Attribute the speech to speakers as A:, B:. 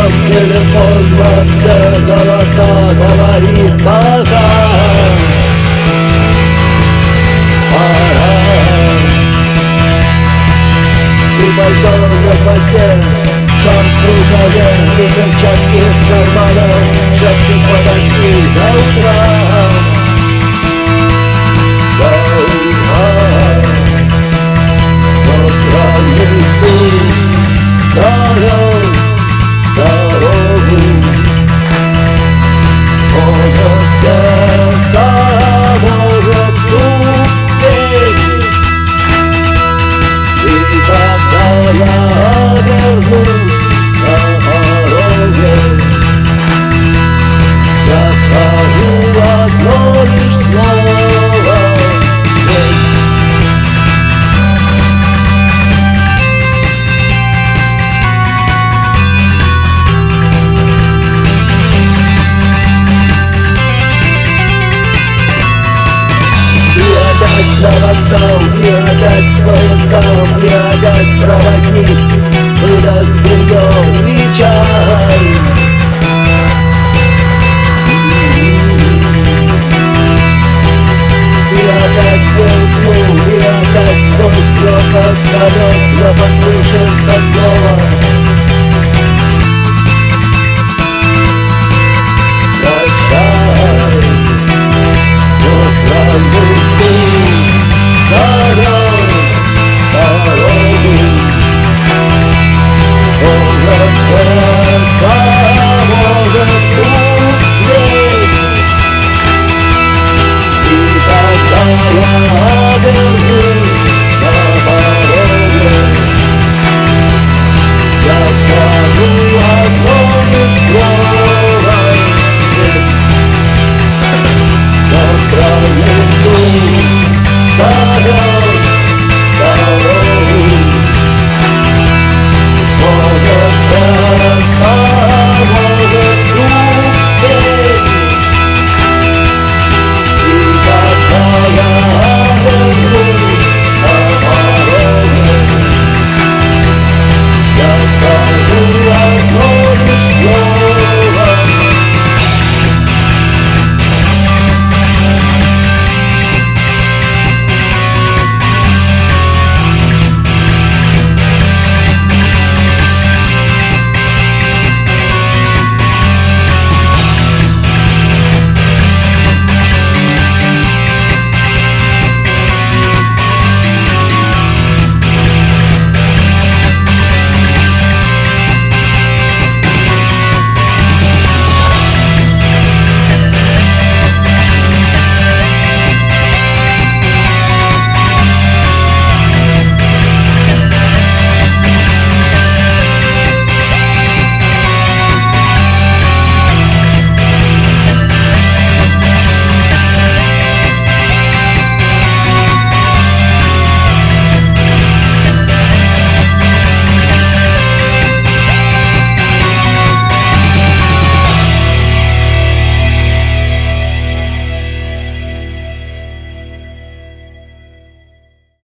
A: там телефон во все голоса говорит пока. Пора. И пальто на хвосте, шаг в рукаве, и перчатки в карманах, шепчет подожди до утра. До утра. Но странный стук дорогу, может сердце, может ступень. И когда я обернусь на дороге, я скажу одно лишь слово: на вокзал, и опять к поездам, и опять проводник выдаст белье и чай. И опять не усну, и опять сквозь грохот колес мне послышится снова